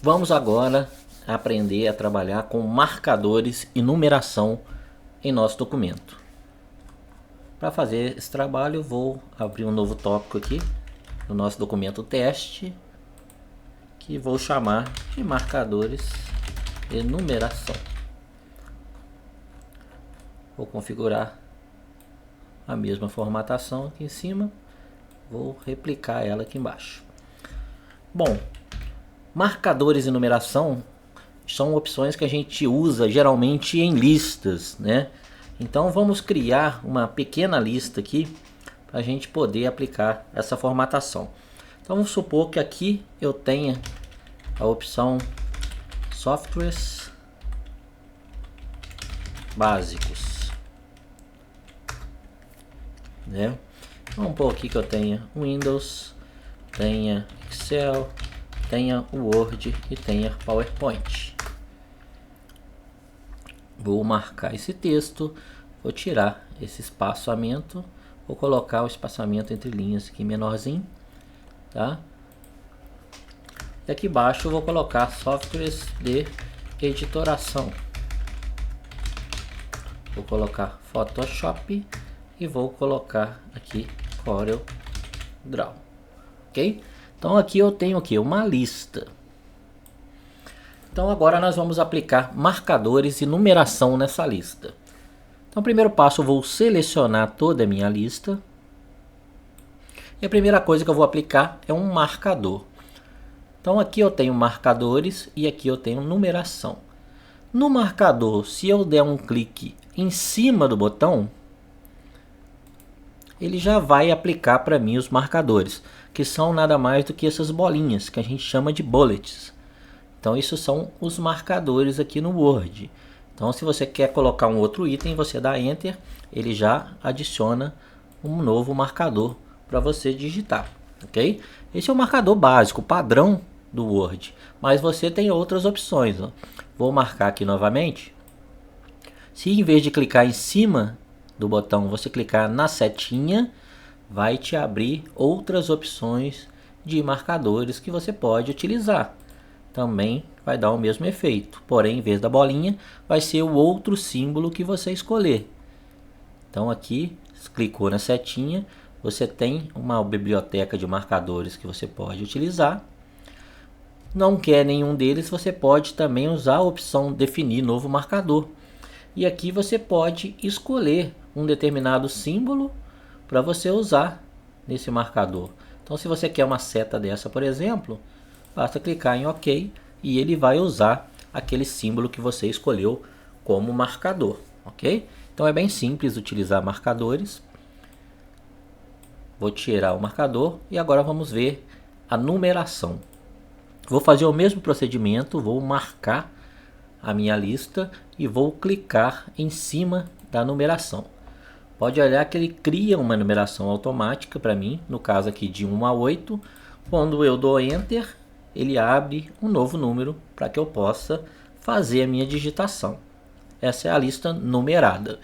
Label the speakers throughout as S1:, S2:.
S1: Vamos agora aprender a trabalhar com marcadores e numeração em nosso documento. Para fazer esse trabalho, vou abrir um novo tópico aqui no nosso documento teste, que vou chamar de marcadores e numeração. Vou configurar a mesma formatação aqui em cima, vou replicar ela aqui embaixo. Bom, marcadores e numeração são opções que a gente usa geralmente em listas, né? Então vamos criar uma pequena lista aqui para a gente poder aplicar essa formatação. Então vamos supor que aqui eu tenha a opção softwares básicos, né? Vamos pôr aqui que eu tenha Windows, tenha Excel, tenha Word e tenha PowerPoint. Vou marcar esse texto, vou tirar esse espaçamento, vou colocar o espaçamento entre linhas aqui menorzinho, tá? E aqui embaixo eu vou colocar softwares de editoração. Vou colocar Photoshop e vou colocar aqui Corel Draw, ok? Então aqui eu tenho aqui uma lista. Então agora nós vamos aplicar marcadores e numeração nessa lista. Então primeiro passo eu vou selecionar toda a minha lista. E a primeira coisa que eu vou aplicar é um marcador. Então aqui eu tenho marcadores e aqui eu tenho numeração. No marcador, se eu der um clique em cima do botão, ele já vai aplicar para mim os marcadores, que são nada mais do que essas bolinhas que a gente chama de bullets. Então isso são os marcadores aqui no Word. Então se você quer colocar um outro item, você dá Enter, ele já adiciona um novo marcador para você digitar, ok? Esse é o marcador básico, padrão do Word, mas você tem outras opções, ó. Vou marcar aqui novamente. Se em vez de clicar em cima do botão, você clicar na setinha, vai te abrir outras opções de marcadores que você pode utilizar. Também vai dar o mesmo efeito, porém em vez da bolinha vai ser o outro símbolo que você escolher. Então aqui, clicou na setinha, você tem uma biblioteca de marcadores que você pode utilizar. Não quer nenhum deles, você pode também usar a opção definir novo marcador. E aqui você pode escolher um determinado símbolo para você usar nesse marcador. Então se você quer uma seta dessa, por exemplo, basta clicar em OK e ele vai usar aquele símbolo que você escolheu como marcador, ok? Então é bem simples utilizar marcadores. Vou tirar o marcador e agora vamos ver a numeração. Vou fazer o mesmo procedimento, vou marcar a minha lista e vou clicar em cima da numeração. Pode olhar que ele cria uma numeração automática para mim, no caso aqui de 1 a 8. Quando eu dou Enter, ele abre um novo número para que eu possa fazer a minha digitação. Essa é a lista numerada.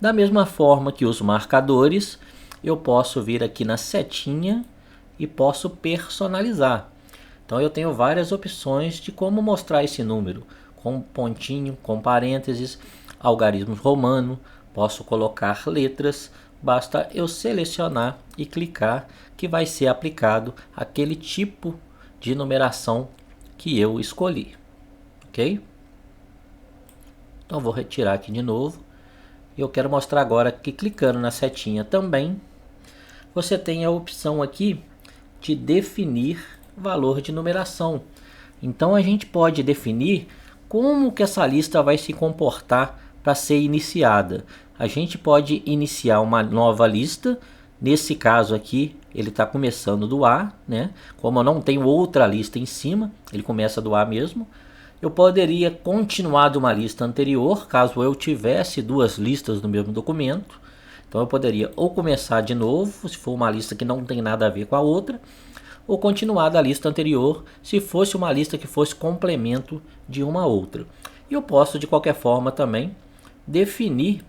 S1: Da mesma forma que os marcadores, eu posso vir aqui na setinha e posso personalizar. Então eu tenho várias opções de como mostrar esse número, com pontinho, com parênteses, algarismos romano, posso colocar letras, basta eu selecionar e clicar que vai ser aplicado aquele tipo de numeração que eu escolhi, ok? Então vou retirar aqui de novo. Eu quero mostrar agora que clicando na setinha também, você tem a opção aqui de definir valor de numeração. Então a gente pode definir como que essa lista vai se comportar para ser iniciada. A gente pode iniciar uma nova lista. Nesse caso aqui, ele está começando do A, né? Como eu não tenho outra lista em cima, ele começa do A mesmo. Eu poderia continuar de uma lista anterior, caso eu tivesse duas listas no mesmo documento. Então eu poderia ou começar de novo, se for uma lista que não tem nada a ver com a outra, ou continuar da lista anterior, se fosse uma lista que fosse complemento de uma outra. E eu posso, de qualquer forma, também definir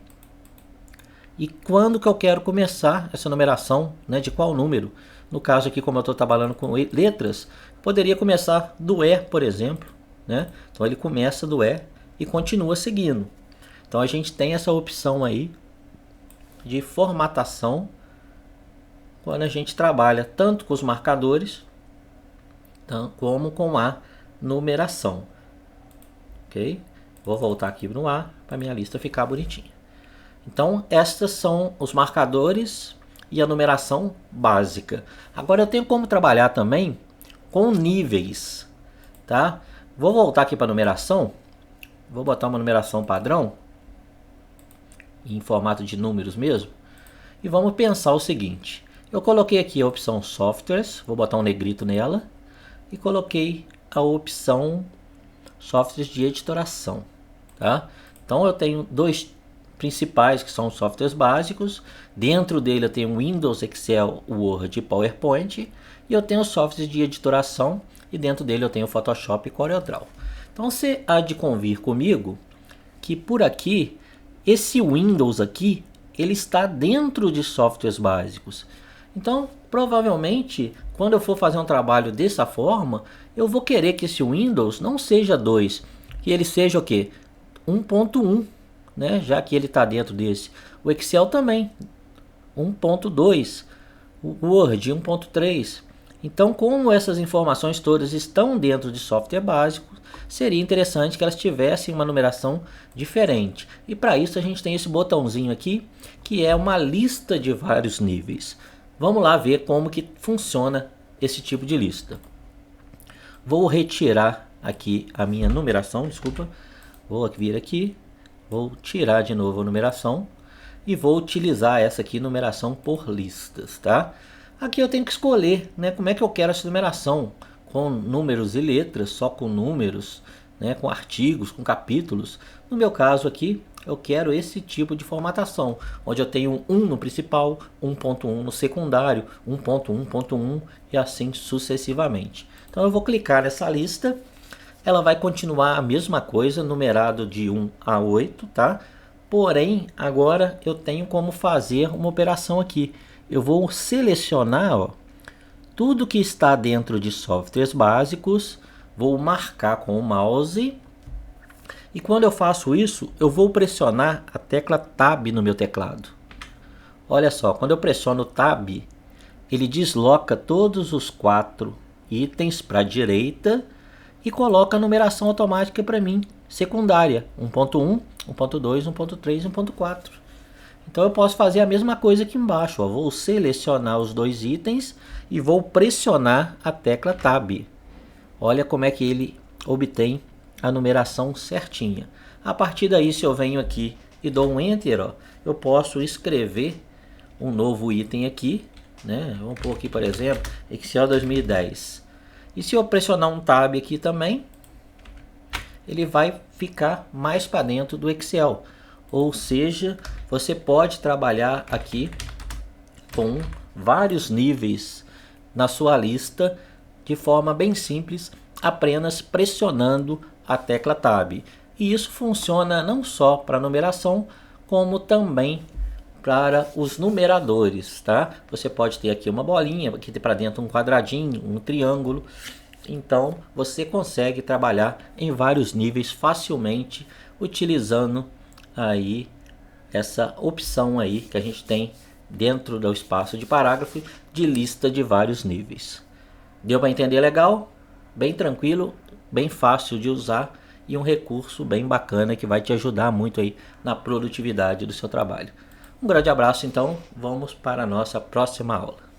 S1: e quando que eu quero começar essa numeração, né, de qual número. No caso aqui, como eu estou trabalhando com letras, Poderia começar do E, por exemplo, né? Então ele começa do E e continua seguindo. Então a gente tem essa opção aí de formatação quando a gente trabalha tanto com os marcadores como com a numeração. Ok? Vou voltar aqui no A para minha lista ficar bonitinha. Então estes são os marcadores e a numeração básica. Agora eu tenho como trabalhar também com níveis, tá? Vou voltar aqui para a numeração. Vou botar uma numeração padrão em formato de números mesmo. E vamos pensar o seguinte. Eu coloquei aqui a opção softwares, vou botar um negrito nela. E coloquei a opção softwares de editoração, tá? Então eu tenho dois principais que são os softwares básicos. Dentro dele eu tenho Windows, Excel, Word e PowerPoint. E eu tenho softwares de editoração e dentro dele eu tenho Photoshop e CorelDRAW. Então você há de convir comigo que por aqui, esse Windows aqui, ele está dentro de softwares básicos. Então, provavelmente, quando eu for fazer um trabalho dessa forma, eu vou querer que esse Windows não seja 2, que ele seja o quê? 1.1, né? Já que ele está dentro desse. O Excel também, 1.2, o Word 1.3. Então, como essas informações todas estão dentro de software básico, seria interessante que elas tivessem uma numeração diferente. E para isso a gente tem esse botãozinho aqui, que é uma lista de vários níveis. Vamos lá ver como que funciona esse tipo de lista. Vou retirar aqui a minha numeração, desculpa. Vou vir aqui, vou tirar de novo a numeração e vou utilizar essa aqui, numeração por listas, tá? Aqui eu tenho que escolher, né, como é que eu quero essa numeração, com números e letras, só com números, né, com artigos, com capítulos. No meu caso aqui, eu quero esse tipo de formatação, onde eu tenho 1 no principal, 1.1 no secundário, 1.1.1 e assim sucessivamente. Então eu vou clicar nessa lista, ela vai continuar a mesma coisa, numerado de 1 a 8, tá? Porém, agora eu tenho como fazer uma operação aqui. Eu vou selecionar, ó, tudo que está dentro de softwares básicos, vou marcar com o mouse. E quando eu faço isso, eu vou pressionar a tecla Tab no meu teclado. Olha só, quando eu pressiono Tab, ele desloca todos os 4 itens para a direita e coloca a numeração automática para mim, secundária, 1.1, 1.2, 1.3, 1.4. Então eu posso fazer a mesma coisa aqui embaixo, ó. Vou selecionar os dois itens e vou pressionar a tecla Tab. Olha como é que ele obtém a numeração certinha. A partir daí, se eu venho aqui e dou um Enter, ó, eu posso escrever um novo item aqui, né? Vamos pôr aqui, por exemplo, Excel 2010. E se eu pressionar um Tab aqui também, ele vai ficar mais para dentro do Excel. Ou seja, você pode trabalhar aqui com vários níveis na sua lista de forma bem simples, apenas pressionando a tecla Tab. E isso funciona não só para numeração, como também para os numeradores, tá? Você pode ter aqui uma bolinha, aqui para dentro um quadradinho, um triângulo. Então você consegue trabalhar em vários níveis facilmente utilizando aí essa opção aí que a gente tem dentro do espaço de parágrafo de lista de vários níveis. Deu para entender legal? Bem tranquilo, bem fácil de usar e um recurso bem bacana que vai te ajudar muito aí na produtividade do seu trabalho. Um grande abraço, então vamos para a nossa próxima aula.